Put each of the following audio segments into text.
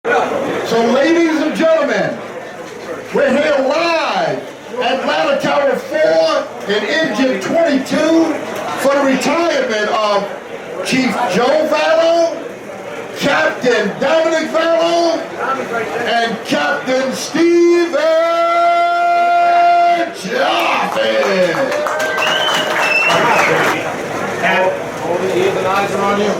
So ladies and gentlemen, we're here live at Ladder Tower 4 in Engine 22 for the retirement of Chief Joe Vallow, Captain Dominic Vallow, and Captain Stephen Jcfd. All the ears and eyes are on you.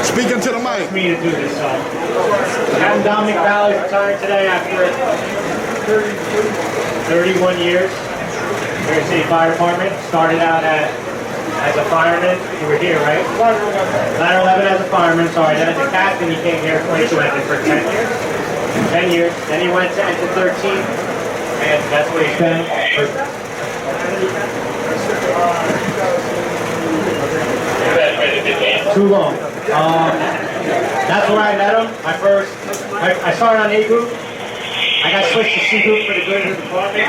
Speaking to the mic. Me to do this. Captain Dominic Vallow retired today after 31 years. New York City Fire Department. Started out as a fireman. You were here, right? Ladder 11 as a fireman. Sorry. Then as a captain, he came here 22 engine for 10 years. 10 years. Then he went to engine 13, and that's where he's been. Too long. That's where I met him. I started on A group. I got switched to C group for the good of the department.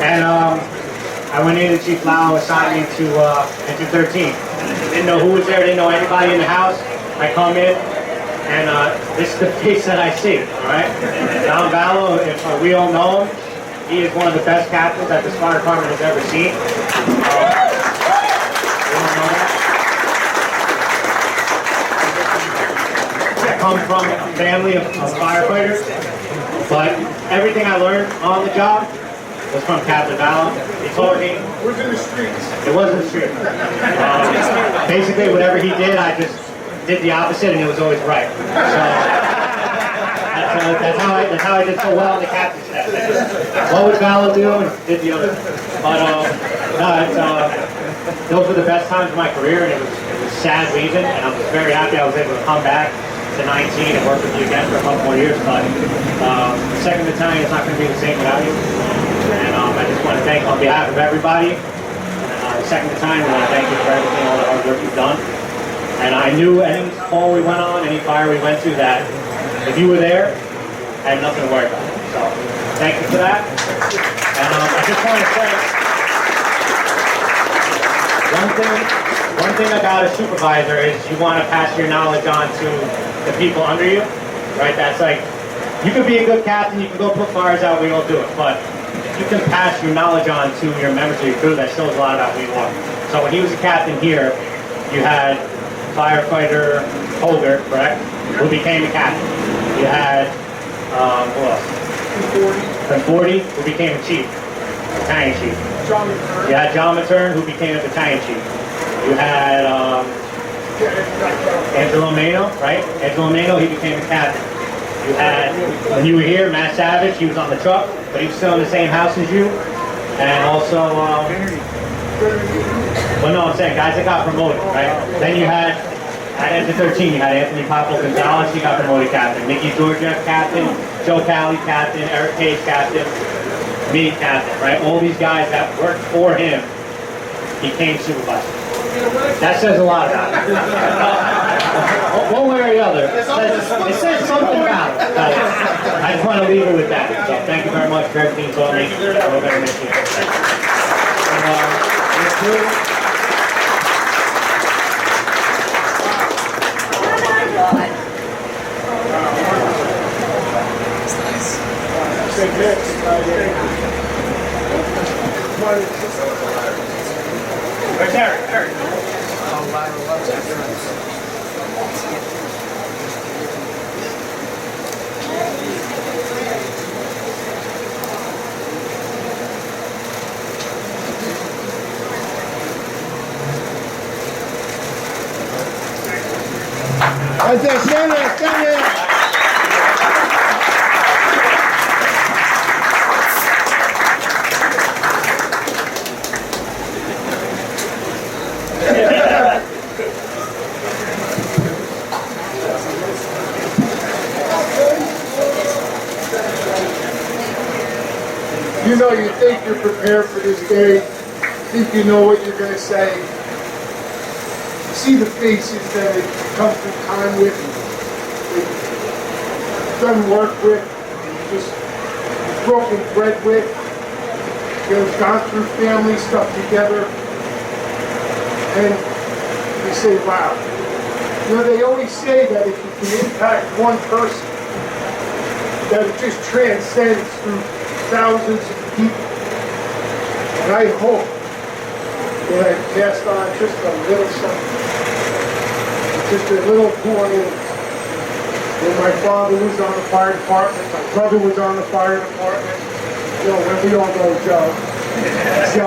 And I went in and Chief Vallow assigned me to engine 13. Didn't know who was there, didn't know anybody in the house. I come in, and this is the face that I see, all right? Dom Vallow, if we all know him, he is one of the best captains that this fire department has ever seen. I come from a family of firefighters, but everything I learned on the job was from Captain Vallow. He taught me. It was in the streets. It was in the streets. Basically, whatever he did, I just did the opposite, and it was always right. So that's how I did so well in the captain's staff. What would Vallow do? And did the other. But those were the best times of my career, and it was sad leaving, and I was very happy I was able to come back to 19 and work with you again for a couple more years. But the second battalion is not going to be the same without you. And I just want to thank on behalf of everybody. The second battalion, I want to thank you for everything, all the hard work you've done. And I knew any call we went on, any fire we went to, that if you were there, I had nothing to worry about. So thank you for that. And I just want to say one thing about a supervisor is you want to pass your knowledge on to the people under you, right? That's like, you can be a good captain, you can go put fires out, we all do it, but if you can pass your knowledge on to your members of your crew, that shows a lot about who you are. So when he was a captain here, you had firefighter Holger, correct? Who became a captain. You had, who else? 40, who became a chief, battalion chief. You had John Matern, who became a battalion chief. You had Angelo Mano, right? Angelo Mano, he became a captain. You had, when you were here, Matt Savage, he was on the truck, but he was still in the same house as you. And also, well, no, I'm saying guys that got promoted, right? Then you had, at engine 13, you had Anthony Papo Gonzalez, he got promoted captain. Mickey Georgiev, captain. Joe Cali, captain. Eric Page, captain. Me, captain, right? All these guys that worked for him became supervisors. That says a lot about it. One way or the other, it says something about it. So I just want to leave it with that. So thank you very much for everything you told me. We're going to miss you. Where's Eric? Eric. Right there, stand there, stand there. You know, you think you're prepared for this day, think you know what you're going to say. You see the faces that it comes through time with, done work with, just broken bread with. We've gone through family stuff together, and you say, wow. You know, they always say that if you can impact one person, that it just transcends through thousands of people. And I hope that I passed on just a little something, just a little poignant. When my father was on the fire department, my brother was on the fire department. You know, when we all know Joe. So,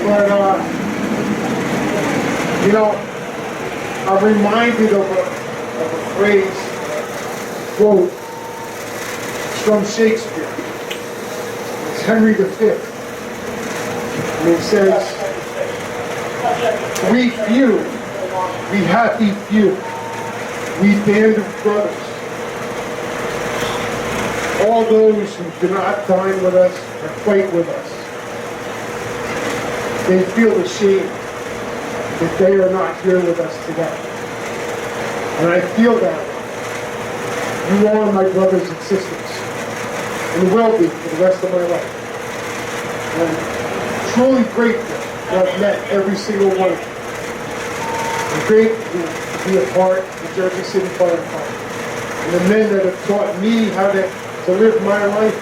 but, you know, I'm reminded of a phrase, quote, from Shakespeare. It's Henry V. And it says, we few, we happy few, we band of brothers, all those who do not dine with us or fight with us, they feel ashamed that they are not here with us today. And I feel that way. You are my brothers and sisters, and will be for the rest of my life. I'm truly grateful that I've met every single one of you. I'm grateful to be a part of the Jersey City Fire Department, and the men that have taught me how to live my life.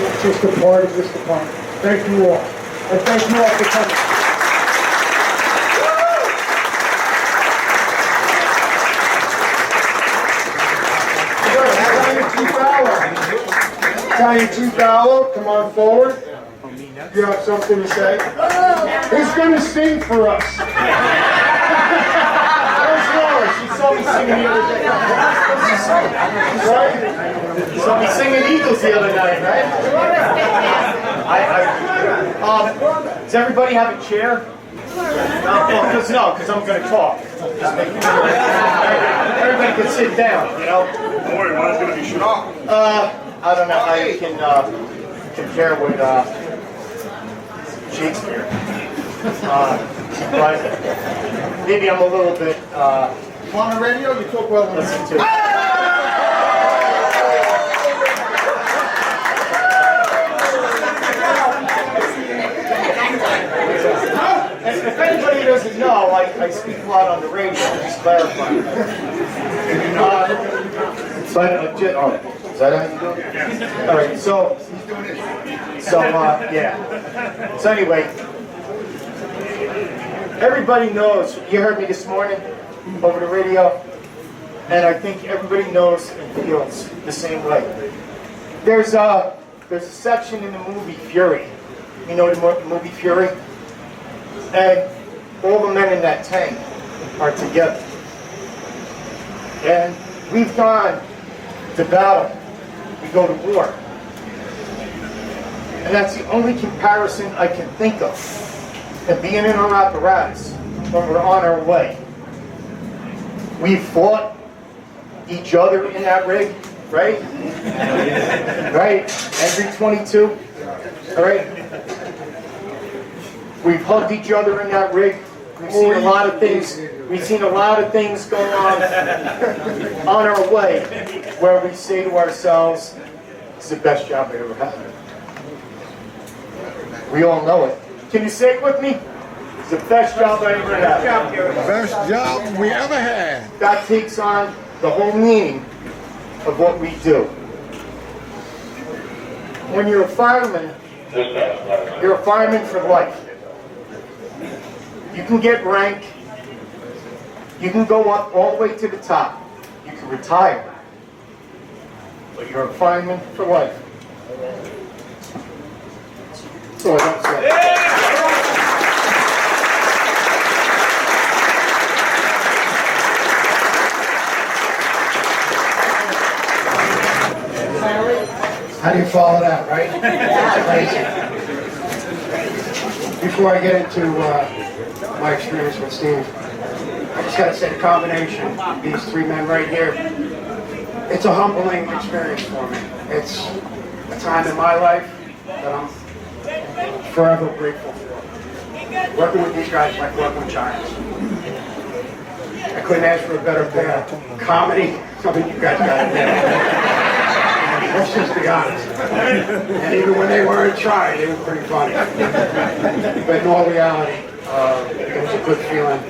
It's just a part of this department. Thank you all. And thank you all for coming. Italian $2, come on forward. You have something to say? Who's going to sing for us? Where's Laura? She saw me singing the other day. Right? You saw me singing Eagles the other night, right? Does everybody have a chair? Because I'm going to talk. Just making sure. Everybody can sit down, you know? Don't worry, mine's going to be short. I don't know how you can compare with Shakespeare. But maybe I'm a little bit... on the radio, you talk well. Listen to it. If anybody doesn't know, I speak a lot on the radio, just clarify. Is that how you do it? All right, so yeah. So anyway, everybody knows, you heard me this morning over the radio, and I think everybody knows and feels the same way. There's a section in the movie Fury. You know the movie Fury? And all the men in that tank are together. And we've gone to battle. We go to war. And that's the only comparison I can think of. And being in our apparatus when we're on our way. We've fought each other in that rig, right? Right? Every 22. All right? We've hugged each other in that rig. We've seen a lot of things. We've seen a lot of things going on our way, where we say to ourselves, "It's the best job I ever had." We all know it. Can you say it with me? It's the best job I ever had. Best job we ever had. That takes on the whole meaning of what we do. When you're a fireman for life. You can get rank, you can go up all the way to the top, you can retire, but you're a fireman for life. So I don't say. How do you follow that, right? Before I get into my experience with Steve, I just got to say the combination of these three men right here, it's a humbling experience for me. It's a time in my life that I'm forever grateful for. Working with these guys like working with giants. I couldn't ask for a better pair. Comedy, something you guys got to do. Let's just be honest. And even when they weren't trying, they were pretty funny. But in all reality, it was a good feeling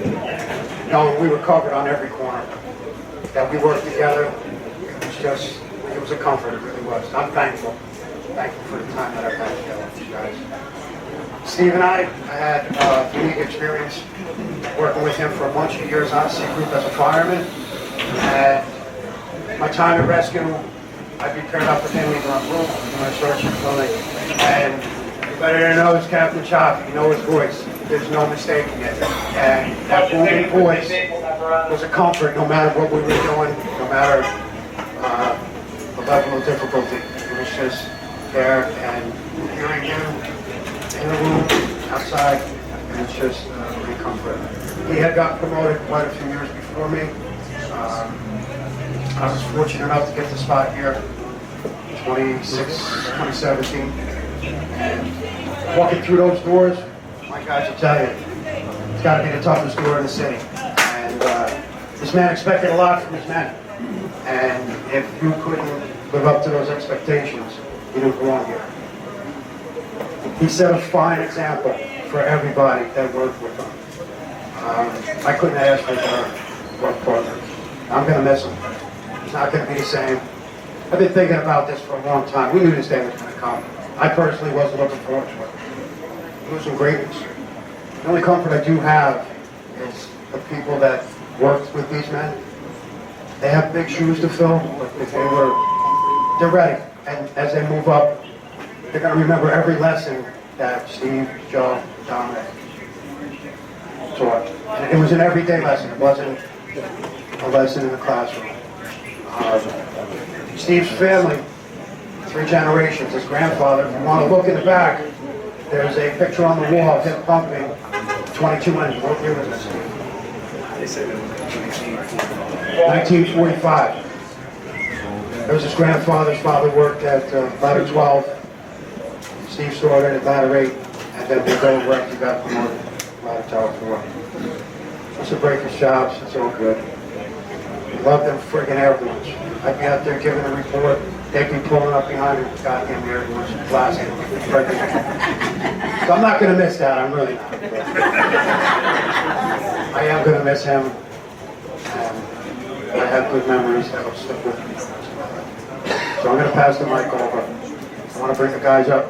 knowing we were covered on every corner. That we worked together. It was a comfort, it really was. I'm thankful. Thankful for the time that I've had together with you guys. Steve and I had a unique experience working with him for a bunch of years on C Group as a fireman. And my time at rescue, I'd be paired up with him either on roof or my storage building. And everybody there knows Captain Chop, you know his voice. There's no mistaking it. And that booming voice was a comfort no matter what we were doing, no matter the level of difficulty. It was just there, and hearing you in the room, outside, and it's just a great comfort. He had gotten promoted quite a few years before me. I was fortunate enough to get the spot here, 2017. And walking through those doors, my guys will tell you, it's got to be the toughest door in the city. And this man expected a lot from his men. And if you couldn't live up to those expectations, you didn't belong here. He set a fine example for everybody that worked with him. I couldn't ask for a better work partner. I'm going to miss him. It's not going to be the same. I've been thinking about this for a long time. We knew this day was going to come. I personally wasn't looking forward to it. Losing greatness. The only comfort I do have is the people that worked with these men. They have big shoes to fill, but if they're ready. And as they move up, they're going to remember every lesson that Steve, Joe, Dominic taught. And it was an everyday lesson. It wasn't a lesson in the classroom. Steve's family, 3 generations, his grandfather, if you want to look in the back, there's a picture on the wall of him pumping 22 engines. What year was that, Steve? 1945. There was his grandfather's father worked at ladder 12. Steve started at ladder 8, and then they go right to got promoted, ladder tower 4. It's a breaker's jobs, it's all good. We love them friggin' air balloons. I'd be out there giving a report, they'd be pulling up behind me, goddamn air balloons, blasting. So I'm not gonna miss that, I'm really not. I am gonna miss him. I have good memories that will stick with me. So I'm going to pass the mic over. I want to bring the guys up.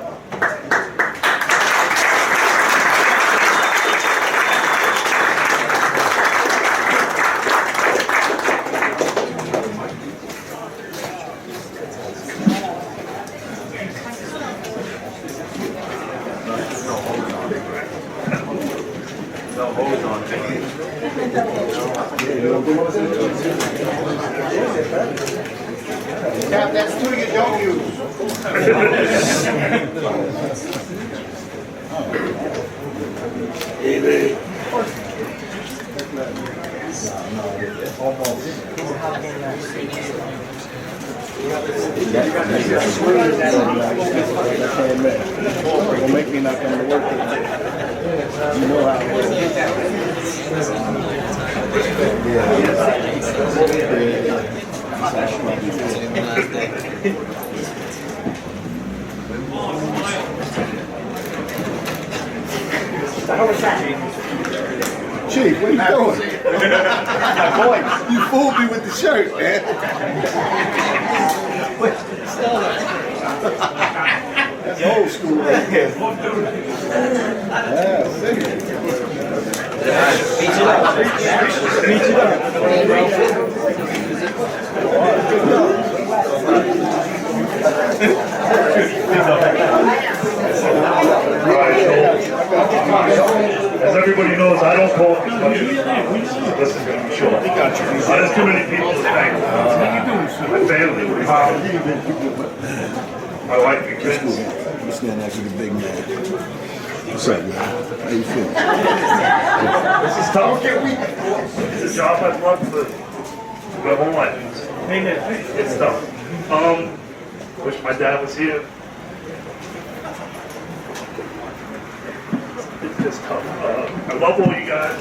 Cap, that's 2 you don't use. Don't make me not come to work. You know how it Chief, what are you doing? You fooled me with the shirt, man. That's old school right there. Yeah, see. As everybody knows, I don't talk as much as this is going to be short. There's too many people to thank. My family, my wife and kids. You stand next to the big man. What's up, man? How you feeling? This is tough. It's a job I've loved for my whole life. It's tough. Wish my dad was here. It's just tough. I love all you guys.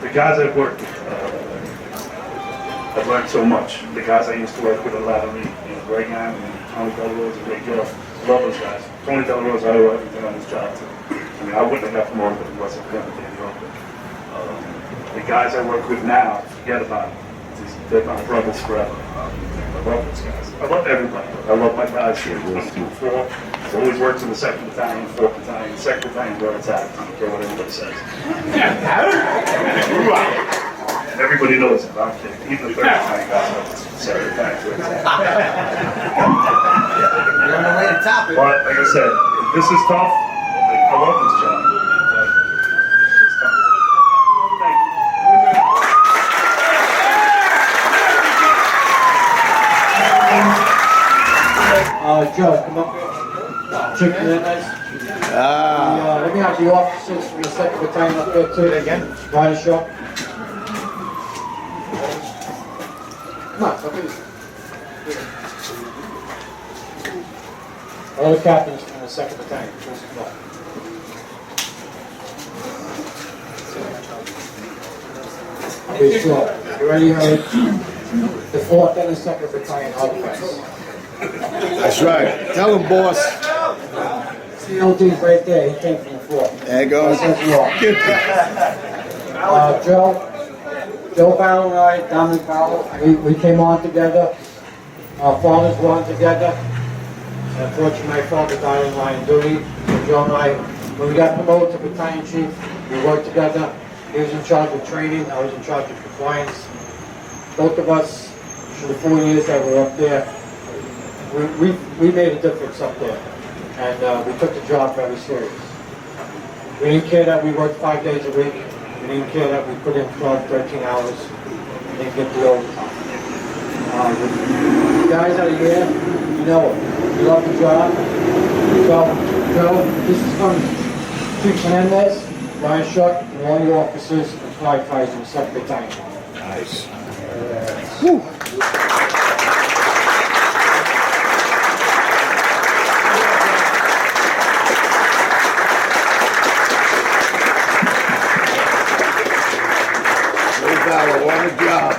The guys I've worked with. I've learned so much. The guys I used to work with a lot of me, great guy, and Tony Delroy's a great job. Love those guys. Tony Delroy's I owe everything on his job too. I mean, I wouldn't have got promoted if it wasn't for him at Daniel. The guys I work with now, forget about them. They're my brothers forever. I love those guys. I love everybody. I love my guys here. 22-4. Always works in the 2nd Battalion, 4th Battalion, 2nd Battalion, where it's at. I don't care what anybody says. Everybody knows it. I'm kidding. Even the 3rd Battalion guys know it's 2nd Battalion, where it's at. You're on the way to top it. But like I said, this is tough. I love this job. But it's tough. Thank you. Joe, come up here. Chicken that nice. Let me have the officers from the 2nd Battalion up there too. Again, Ryan Shaw. Come on, come here. All the captains from the 2nd Battalion, please come up. Okay, Shaw, you already heard the 4th and the 2nd Battalion outposts. That's right. Tell him, boss. CLD's right there. He came from the 4th. There it goes. Joe Barrow and I, Dominic Barrow, we came on together. Our fathers were on together. Unfortunately, my father died in line of duty. So Joe and I, when we got promoted to battalion chief, we worked together. He was in charge of training. I was in charge of compliance. Both of us, for the 4 years that we were up there, we made a difference up there, and we took the job very serious. We didn't care that we worked 5 days a week. We didn't care that we put in 12, 13 hours. We didn't get the overtime. The guys that are here, you know it. We love the job. So, Joe, this is from Chief Hernandez, Ryan Shuck, and all your officers and firefighters in the 2nd Battalion. Nice. Woo. What a job.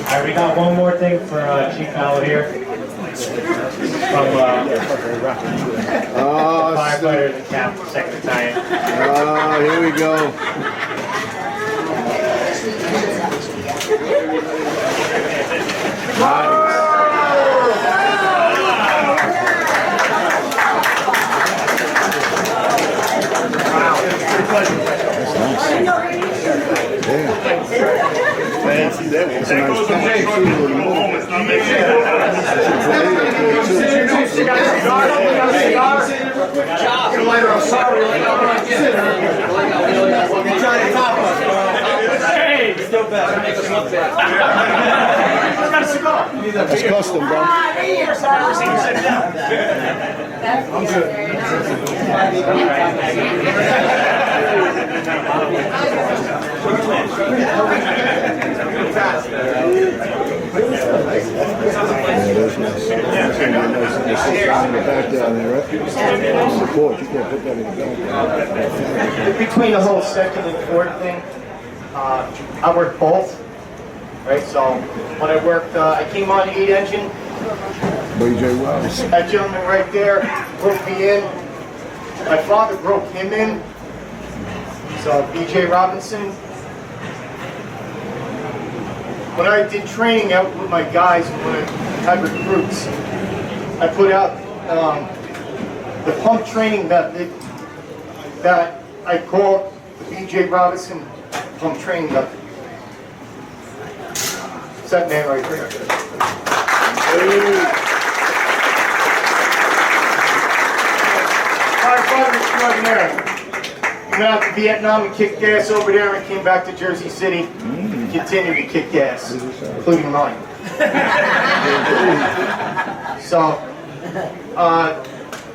All right, we got one more thing for Chief Allo here. This is from firefighters and captain, 2nd Battalion. Here we go. See that one. It's a nice That's custom, bro. I'm good. Support, you can't put that in the back. Between the whole 2nd and 4th thing, I worked both, right? So when I worked, I came on 8 engine. BJ Wells. That gentleman right there broke me in. My father broke him in. So BJ Robinson. When I did training out with my guys, when I had recruits, I put out the pump training method that I called the BJ Robinson pump training method. It's that man right there. Firefighter extraordinaire. Went out to Vietnam and kicked ass over there and came back to Jersey City and continued to kick ass, including mine. So,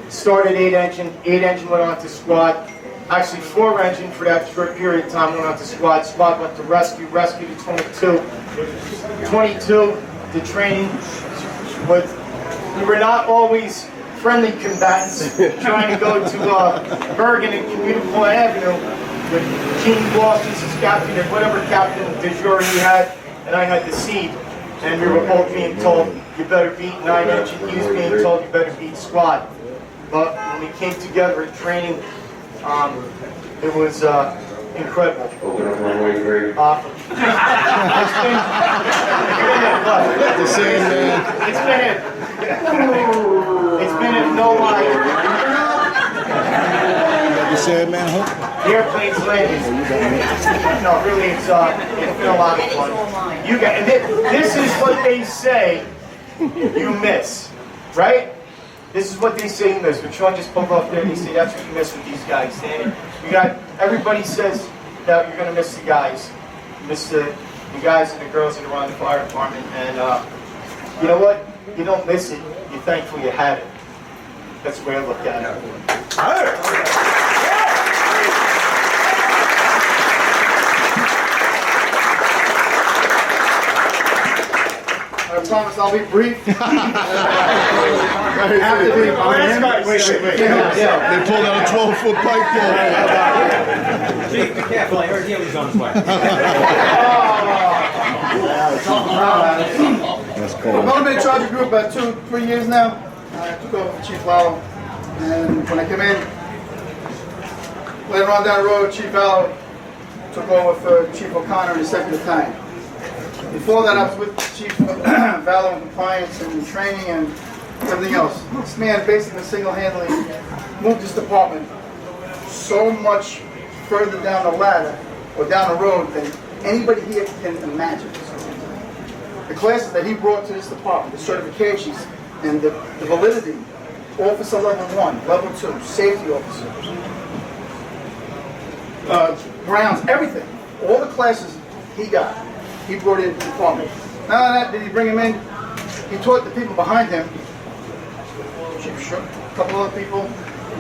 started 8 engine, 8 engine went on to squad. Actually 4 engine for that short period of time went on to squad. Squad went to rescue, rescue to 22. 22, the training was, we were not always friendly combatants trying to go to Bergen and Unicorn Avenue with Gene Boston's as captain and whatever captain de jour he had, and I had the seed. And we were both being told, you better beat 9-inch, and he was being told, you better beat squad. But when we came together in training, it was incredible. Awesome. It's been a no lie. You said, man, huh? The airplane's landing. No, really, it's been a lot of fun. You got, and this is what they say you miss, right? This is what they say you miss. When Sean just pulled up there, they say that's what you miss with these guys. Standing, you got everybody says that you're gonna miss the guys, miss the guys and the girls that are on the fire department, and you know what? You don't miss it. You're thankful you had it. That's the way I look at it. I promise I'll be brief. After the They pulled out a 12-foot pipe ball. Chief, be careful. I heard he was on his way. That's cool. I've only been in charge of the group about 2-3 years now. I took over for Chief Lalo, and when I came in, later on down the road, Chief Lalo took over for Chief O'Connor in the 2nd Battalion. Before that, I was with Chief Valor in compliance and training and everything else. This man basically single-handedly moved this department so much further down the ladder or down the road than anybody here can imagine. The classes that he brought to this department, the certifications and the validity, officer level 1, level 2, safety officer, grounds, everything, all the classes he got. He brought in the department. Not only that, did he bring him in, he taught the people behind him, Chief Shook, a couple other people,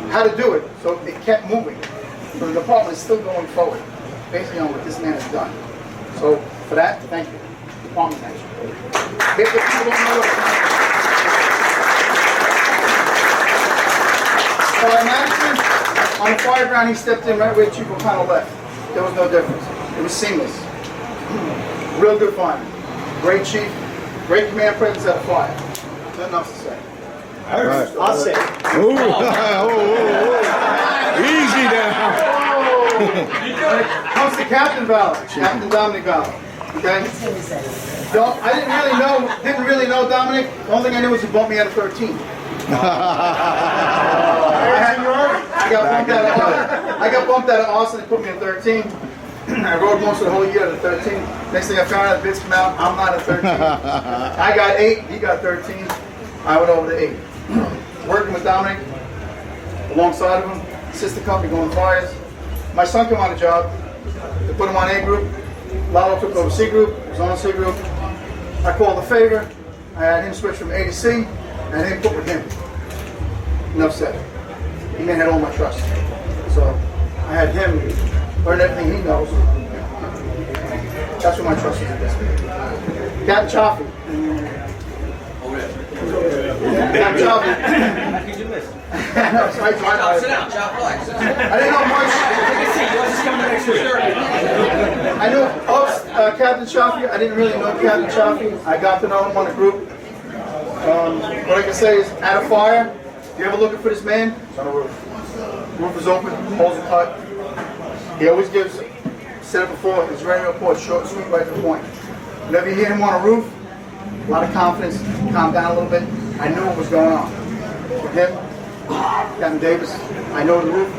how to do it, so it kept moving. So the department is still going forward, based on what this man has done. So for that, thank you. Department, thank you. If the people don't know what fire management, on the fire ground, he stepped in right where Chief O'Connell left. There was no difference. It was seamless. Real good fireman. Great chief. Great command presence at a fire. Nothing else to say. I'll say. Easy now. When it comes to Captain Valor, Captain Dominic Valor, okay? Didn't really know Dominic. The only thing I knew was he bumped me out of 13. I got bumped out of Austin and put me in 13. I rode most of the whole year at 13. Next thing I found out, the bids come out, I'm not at 13. I got 8, he got 13. I went over to 8. Working with Dominic, alongside of him, sister company going fires. My son came on the job, they put him on A group. Lalo took over C group, he was on C group. I called a favor, I had him switch from A to C, and him put with him. Enough said. He man had all my trust. So I had him learn everything he knows. That's what my trust is in this. Captain Chaffee. Captain Chaffee. How could you miss? Sit down, Chop, relax. I didn't know much. Take a seat. Yours is coming next week. I knew of Captain Chaffee. I didn't really know Captain Chaffee. I got to know him on a group. What I can say is, at a fire, if you're ever looking for this man, it's on the roof. Roof is open, holes are cut. He always gives, said it before, he's ready to report, short, sweet, right to the point. Whenever you hear him on a roof, a lot of confidence, calm down a little bit. I knew what was going on. With him, Captain Davis, I know the roof.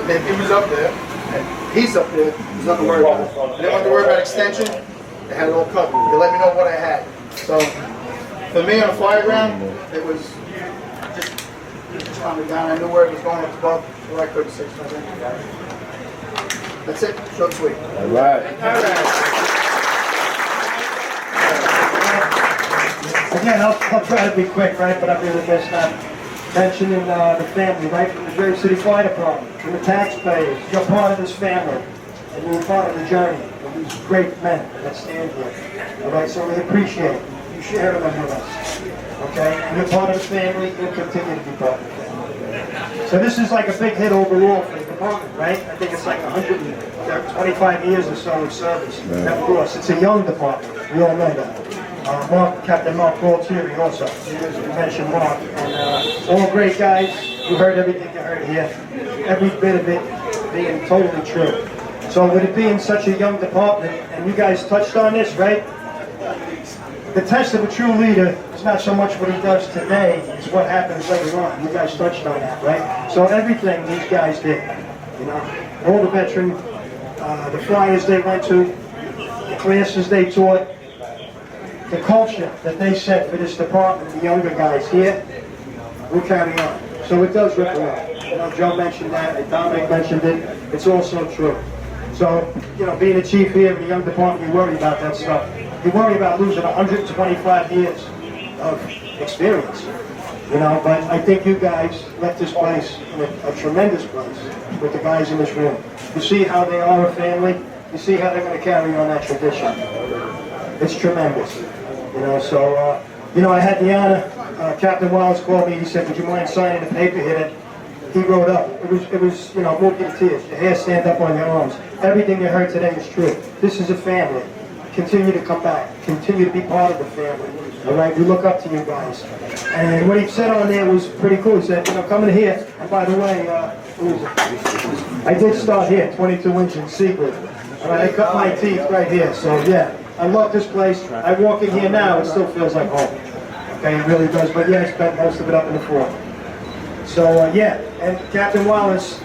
If he was up there, and he's up there, there's nothing to worry about. I didn't have to worry about extension. They had it all covered. They let me know what I had. So, for me on a fire ground, it was just calm it down. I knew where it was going up above, where I could say something. That's it, short and sweet. All right. Again, I'll try to be quick, right, but I'll be remiss not mentioning the family, right, from the Grave City Fire Department, from the taxpayers. You're part of this family, and you're part of the journey of these great men that stand here. All right, so we appreciate you sharing them with us. Okay? You're part of the family, you'll continue to be part of the family. So this is like a big hit overall for the department, right? I think it's like 125 years or so of service. And of course, it's a young department. We all know that. Captain Mark Gualtieri also. You mentioned Mark. And all great guys. You heard everything you heard here. Every bit of it being totally true. So with it being such a young department, and you guys touched on this, right? The test of a true leader is not so much what he does today, it's what happens later on. You guys touched on that, right? So everything these guys did, you know, all the veteran, the flyers they went to, the classes they taught, the culture that they set for this department, the younger guys here, will carry on. So it does ripple out. You know, Joe mentioned that, Dominic mentioned it, it's also true. So, you know, being a chief here in a young department, you worry about that stuff. You worry about losing 125 years of experience, you know, but I think you guys left this place in a tremendous place with the guys in this room. You see how they are a family, you see how they're going to carry on that tradition. It's tremendous, you know, so, you know, I had the honor, Captain Wallace called me, he said, would you mind signing the paper here that he wrote up? It was, you know, moved you to tears, your hair stand up on your arms. Everything you heard today is true. This is a family. Continue to come back. Continue to be part of the family. All right, we look up to you guys. And what he said on there was pretty cool. He said, you know, coming here, and by the way, I did start here, 22-inch in secret. All right, I cut my teeth right here. So yeah, I love this place. I walk in here now, it still feels like home. Okay, it really does. But yeah, I spent most of it up in the fort. So yeah, and Captain Wallace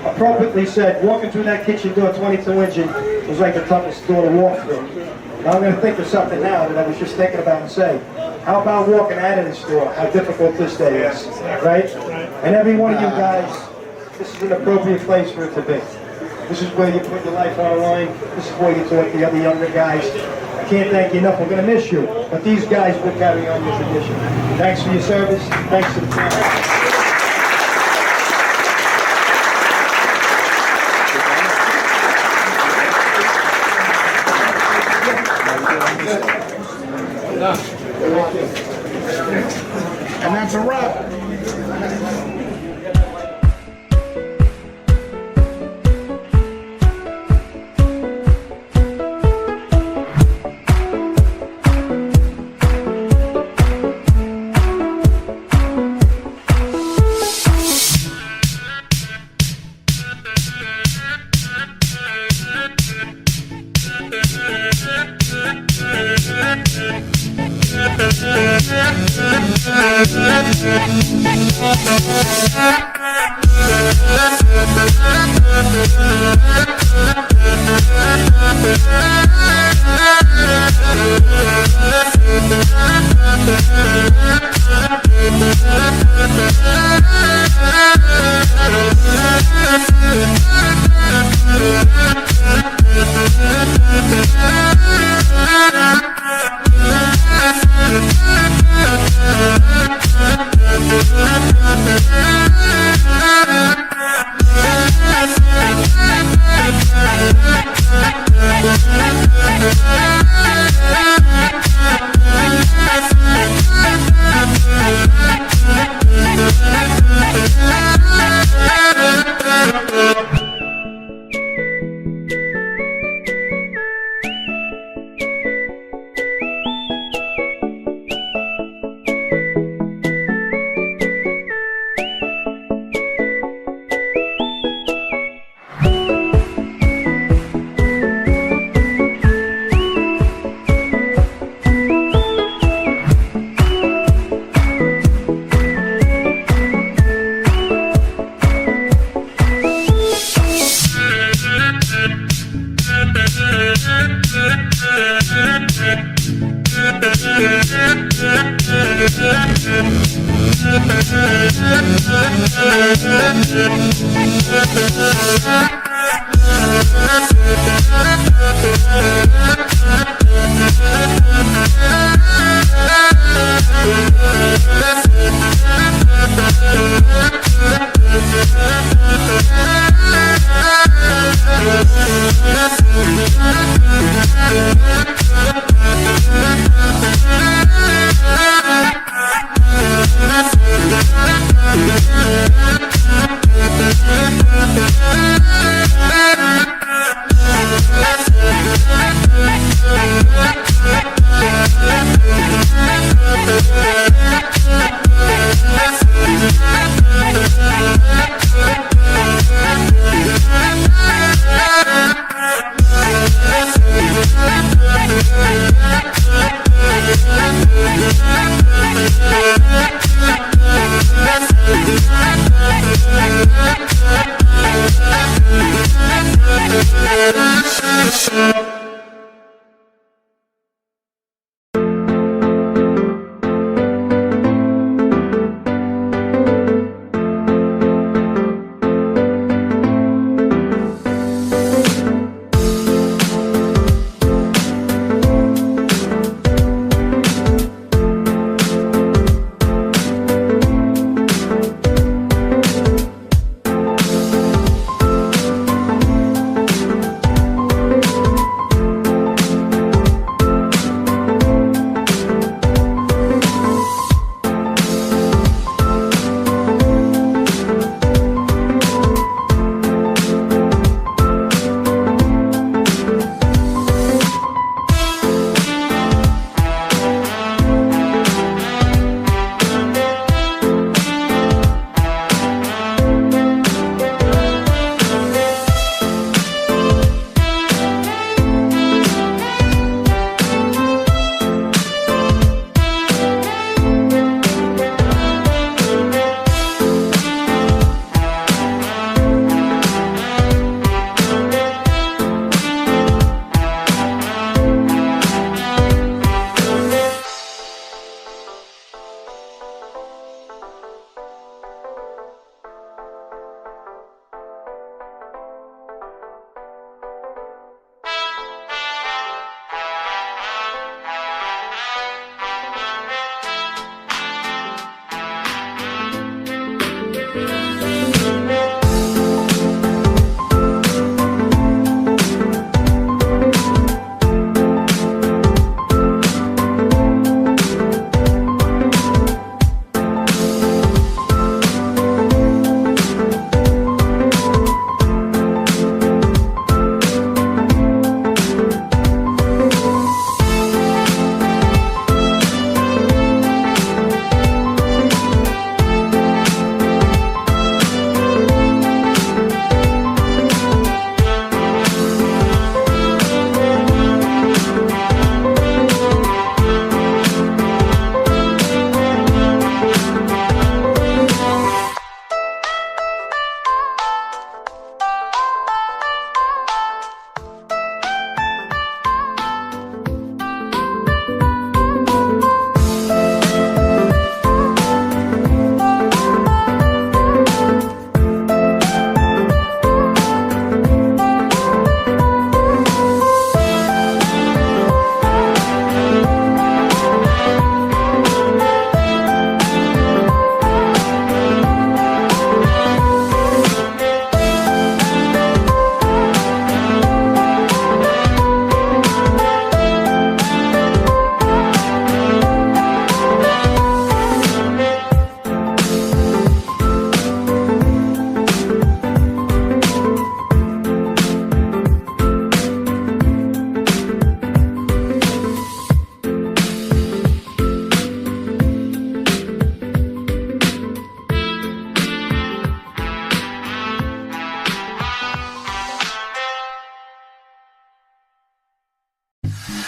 appropriately said, walking through that kitchen door, 22-inch, was like the toughest door to walk through. Now I'm going to think of something now that I was just thinking about and say, how about walking out of this door, how difficult this day is, right? And every one of you guys, this is an appropriate place for it to be. This is where you put your life on the line. This is where you taught the other younger guys. I can't thank you enough. We're going to miss you. But these guys will carry on your tradition. Thanks for your service. Thanks to the family. And that's a wrap.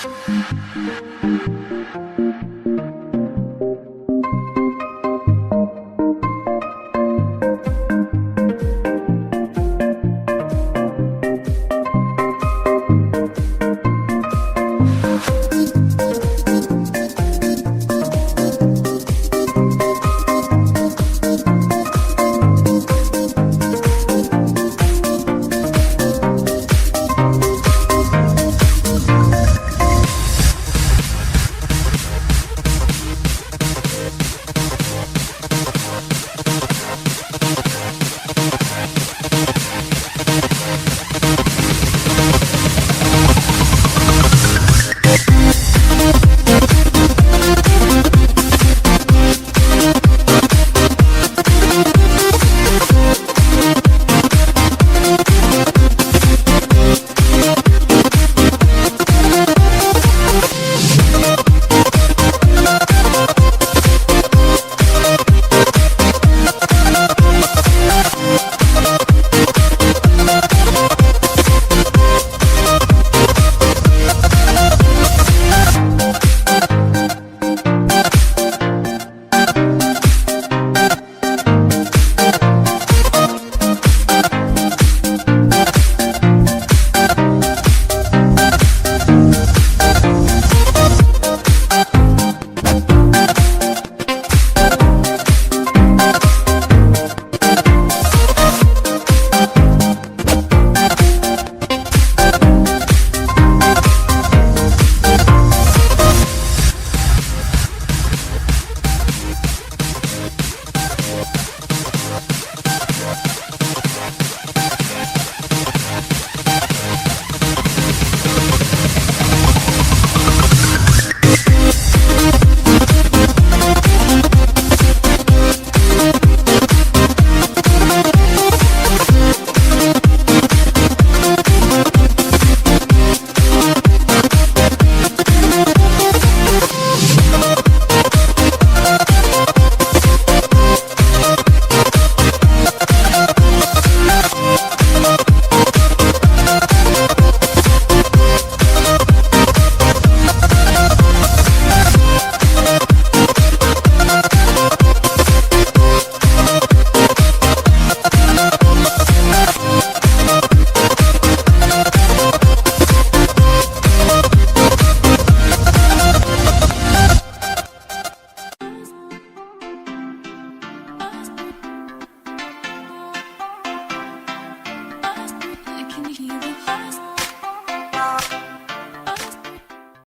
Thank you.